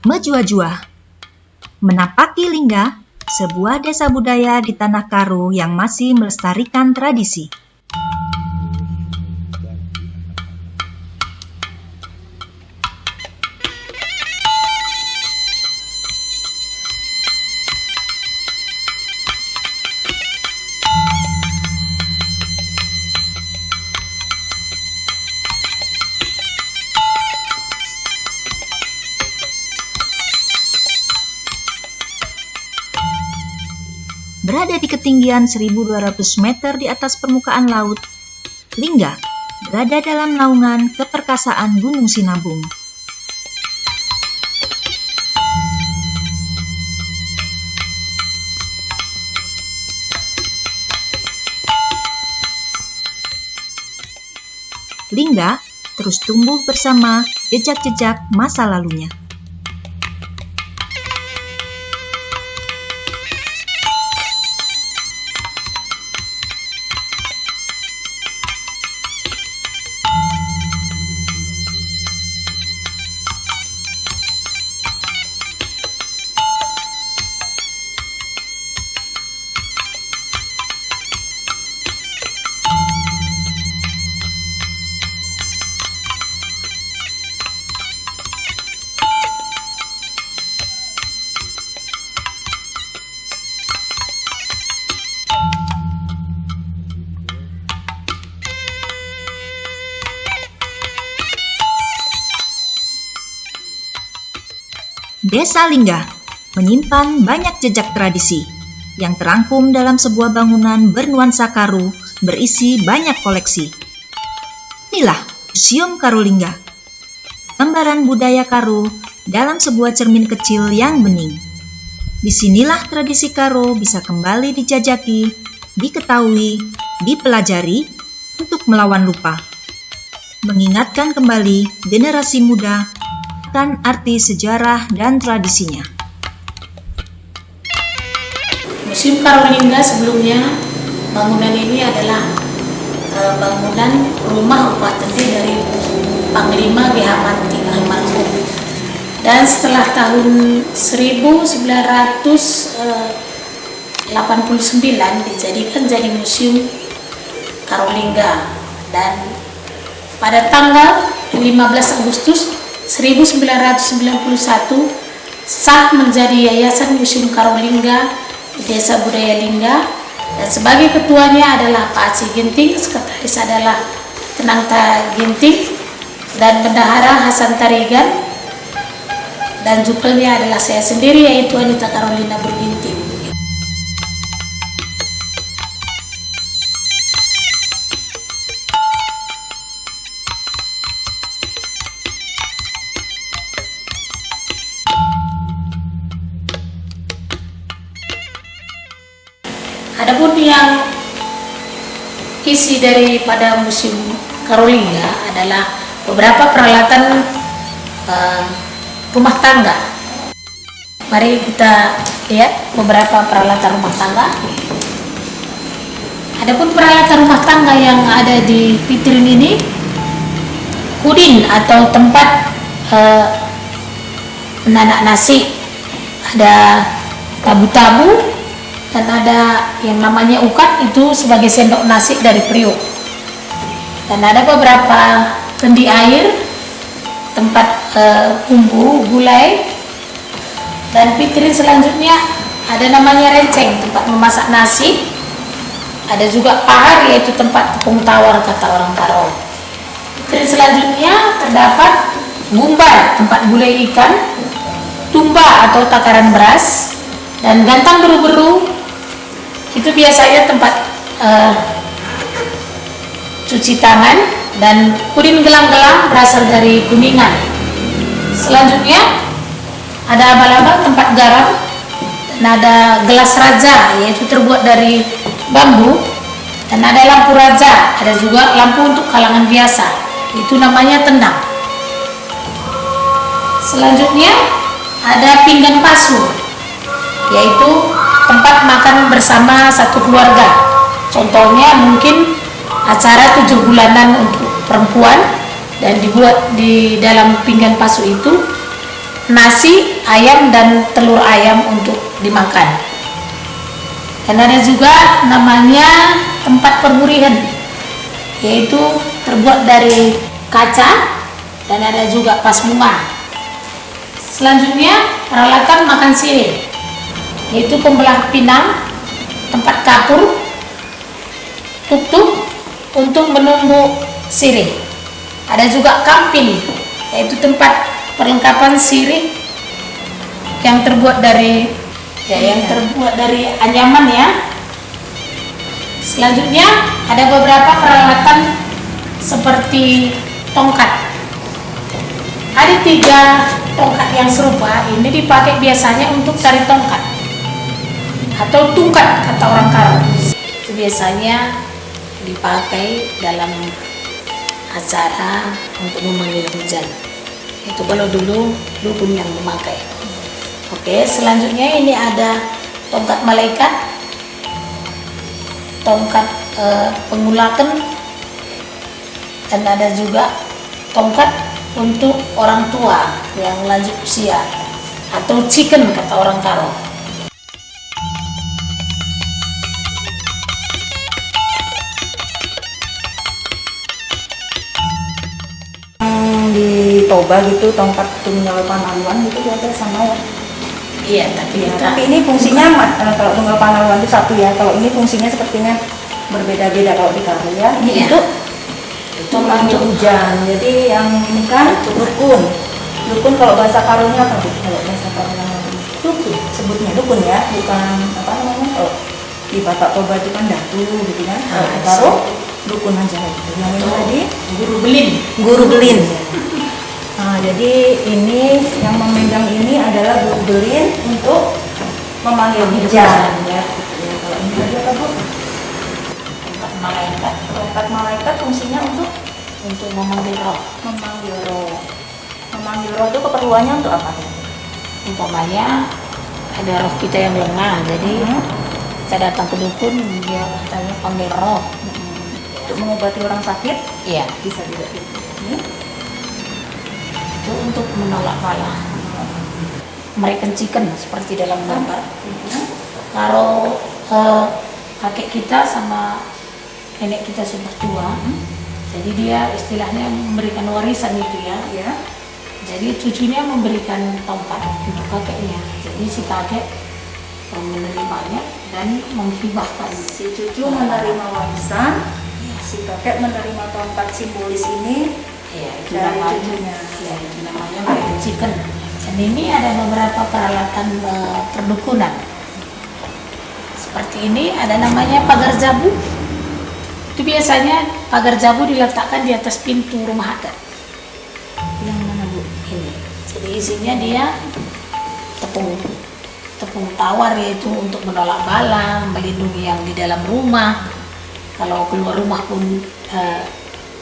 Mejua-jua. Menapaki Lingga, sebuah desa budaya di Tanah Karo yang masih melestarikan tradisi. Berada di ketinggian 1.200 meter di atas permukaan laut, Lingga berada dalam naungan keperkasaan Gunung Sinabung. Lingga terus tumbuh bersama jejak-jejak masa lalunya. Desa Lingga menyimpan banyak jejak tradisi yang terangkum dalam sebuah bangunan bernuansa Karo berisi banyak koleksi. Inilah Museum Karo Lingga, gambaran budaya Karo dalam sebuah cermin kecil yang bening. Disinilah tradisi Karo bisa kembali dijajaki, diketahui, dipelajari untuk melawan lupa. Mengingatkan kembali generasi muda akan arti sejarah dan tradisinya. Museum Karo Lingga sebelumnya, bangunan ini adalah bangunan rumah upah tenti dari Panglima G.H. Manting almarhum. Dan setelah tahun 1989 dijadikan jadi Museum Karo Lingga, dan pada tanggal 15 Agustus 1991 sah menjadi Yayasan Museum Karo Lingga di Desa Budaya Lingga, dan sebagai ketuanya adalah Pak Aci Ginting, sekretaris adalah Tenangta Ginting, dan bendahara Hasan Tarigan, dan jukelnya adalah saya sendiri, yaitu Anita Carolina Berginting. Adapun yang isi daripada Museum Karo Lingga adalah beberapa peralatan rumah tangga. Mari kita lihat beberapa peralatan rumah tangga. Adapun peralatan rumah tangga yang ada di vitrin ini, kudin atau tempat menanak nasi, ada tabu-tabu, dan ada yang namanya ukat, itu sebagai sendok nasi dari periuk. Dan ada beberapa kendi air, tempat bumbu, gulai. Dan vitrin selanjutnya ada namanya renceng, tempat memasak nasi. Ada juga pahar, yaitu tempat tepung tawar kata orang Karo. Vitrin selanjutnya terdapat gumbar, tempat gulai ikan, tumba atau takaran beras, dan gantang beru-beru, itu biasanya tempat cuci tangan, dan kudin gelang-gelang berasal dari Kuningan. Selanjutnya ada abal-abal, tempat garam, dan ada gelas raja, yaitu terbuat dari bambu, dan ada lampu raja, ada juga lampu untuk kalangan biasa, itu namanya tendang. Selanjutnya ada pinggan pasu, yaitu tempat makan bersama satu keluarga. Contohnya mungkin acara 7 bulanan untuk perempuan, dan dibuat di dalam pinggan pasu itu nasi, ayam dan telur ayam untuk dimakan. Dan ada juga namanya tempat perburihan, yaitu terbuat dari kaca dan ada juga pasmungan. Selanjutnya peralatan makan sirih, yaitu pembelah pinang, tempat kapur, tuk-tuk untuk menumbuk sirih. Ada juga kampil, yaitu tempat perlengkapan sirih yang terbuat dari anyaman ya. Selanjutnya ada beberapa peralatan seperti tongkat. Ada 3 tongkat yang serupa, ini dipakai biasanya untuk tari tongkat atau tungkat kata orang Karo. Itu biasanya dipakai dalam acara untuk memanggil hujan. Itu kalau dulu dukun yang memakai. Oke, selanjutnya ini ada tongkat malaikat, tongkat pengulaken, dan ada juga tongkat untuk orang tua yang lanjut usia atau chicken kata orang Karo. Di Toba gitu tongkat tunggal panaluan gitu ada sama ya. Iya, tapi Ya, tapi ini fungsinya kalau tunggal panaluan itu satu ya. Kalau ini fungsinya sepertinya berbeda-beda kalau di Karo ya. Ini Iya. itu memanggil hujan. Jadi yang ini kan dukun. Dukun kalau bahasa Karonya apa Bu? Kalau bahasa Karonya dukun. sebutnya dukun ya, bukan apa namanya kalau di Batak Toba itu kan datu gitu kan. Kalau di Karo dukun aja gitu. Yang ini tadi Guru belin. guru belin. Nah, jadi ini yang memegang ini adalah guru belin untuk memanggil hujan ya. Kalau ini tadi apa Bu? Tongkat malaikat Tongkat malaikat fungsinya untuk memanggil roh. memanggil roh. Memanggil roh itu keperluannya untuk apa? Umpamanya ada roh kita yang lengah, jadi kita datang ke dukun, dia katanya panggil roh. Untuk mengobati orang sakit Iya, bisa juga gitu. Ini itu untuk menolak bala. American chicken seperti dalam gambar. Kalau kakek kita sama nenek kita sudah tua, jadi dia istilahnya memberikan warisan itu ya. ya. Jadi cucunya memberikan tongkat untuk kakeknya. Jadi si kakek menerimanya dan menghibahkan. Si cucu menerima warisan, si kakek menerima tongkat simbolis ini Iya, itu dari namanya. cucunya. Iya, itu namanya American chicken. Dan ini ada beberapa peralatan perdukunan. Seperti ini ada namanya pagar jabu. Itu biasanya pagar jabu diletakkan di atas pintu rumah adat. Yang mana Bu? Ini. Jadi isinya dia tepung tawar, yaitu untuk menolak bala, melindungi yang di dalam rumah. Kalau keluar rumah pun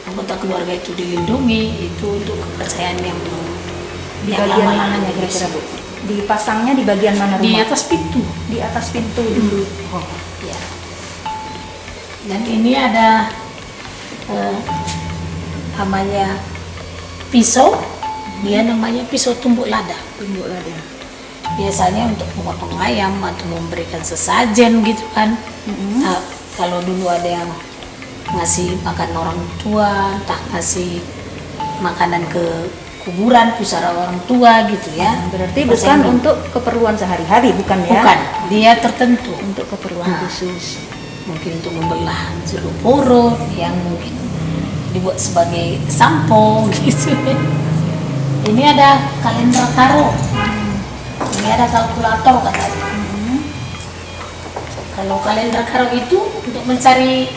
anggota keluarga itu dilindungi, itu untuk kepercayaan yang Di bagian mananya kira-kira Bu? Dipasangnya di bagian mana di rumah? atas pintu. Di atas pintu dulu. Oh. Ya. Dan ini ada namanya pisau, dia namanya pisau tumbuk lada. Tumbuk lada. Biasanya untuk memotong ayam atau memberikan sesajen gitu kan. Nah, kalau dulu ada yang ngasih makan orang tua, entah ngasih makanan ke kuburan, pusara orang tua gitu ya. Berarti Biasanya bukan untuk keperluan sehari-hari, bukan ya? bukan, dia tertentu. Untuk keperluan Nah. khusus. Mungkin untuk membelah jeruk purut yang mungkin dibuat sebagai sampo gitu. Ini ada kalender Karo. Ini ada kalkulator katanya. Kalau kalender Karo itu untuk mencari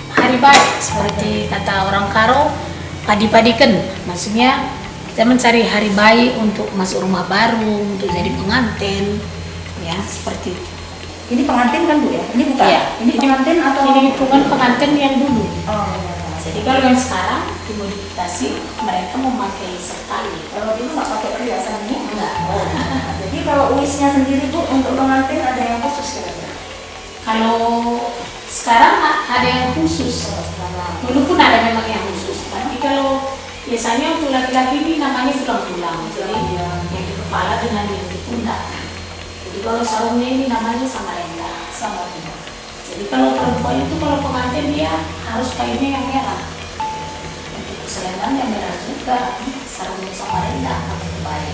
hari baik, seperti kata orang Karo, padi-padikan. Maksudnya kita mencari hari baik untuk masuk rumah baru, untuk jadi pengantin, ya seperti itu. Ini pengantin kan Bu ya? Ini bukan? Iya. Ini pengantin atau? Ini hitungan pengantin yang dulu. Oh, iya. Jadi kalau yang sekarang dimodifikasi, mereka memakai sekali. Kalau dulu nggak pakai perhiasan ini? Enggak. Jadi kalau uisnya sendiri Bu untuk pengantin ada yang khusus kira-kira? Kalau sekarang ada yang khusus. Dulu pun ada memang yang khusus. Tapi kalau biasanya untuk laki-laki ini namanya tulang-tulang. Jadi yang kepala dengan yang di pundak. Jadi kalau sarungnya ini namanya Samarinda. Jadi kalau perempuan itu kalau pengantin dia harus kainnya yang merah. Untuk selendangnya merah juga, sarungnya Samarinda atau kebaya.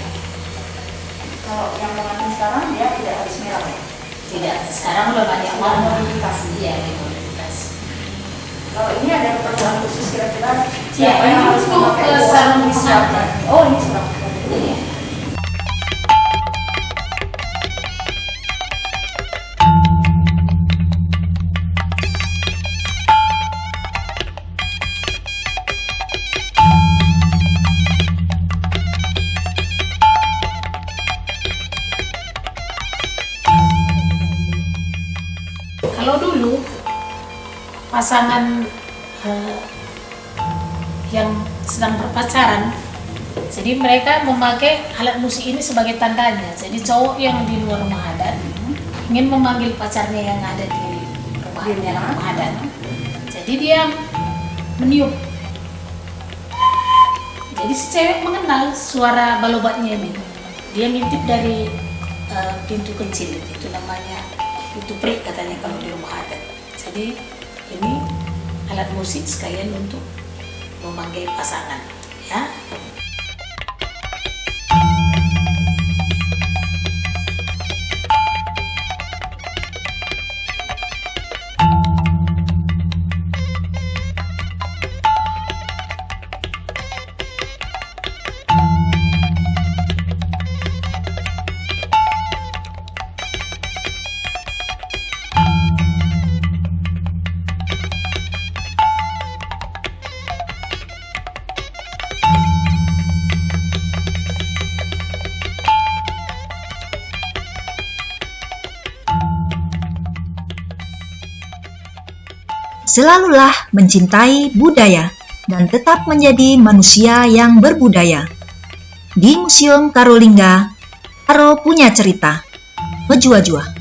Kalau yang pengantin sekarang dia tidak harus merah ya? Tidak, sekarang udah banyak warna. Modifikasi. Iya, dimodifikasi. Kalau ini ada keperluan khusus kira-kira Iya, siapa ini yang harus untuk memakai sarung uang siapa? pengantin. Oh, ini sarung. Iya. Kalau dulu pasangan yang sedang berpacaran, jadi mereka memakai alat musik ini sebagai tandanya. Jadi cowok yang di luar rumah adat ingin memanggil pacarnya yang ada di rumah adat. Jadi dia meniup. Jadi si cewek mengenal suara balobatnya ini. Dia ngintip dari pintu kecil, itu namanya pintu prik katanya kalau di rumah adat. Jadi ini alat musik sekalian untuk memanggil pasangan, ya. Selalulah mencintai budaya dan tetap menjadi manusia yang berbudaya. Di Museum Karo Lingga, Karo punya cerita. Mejua-jua.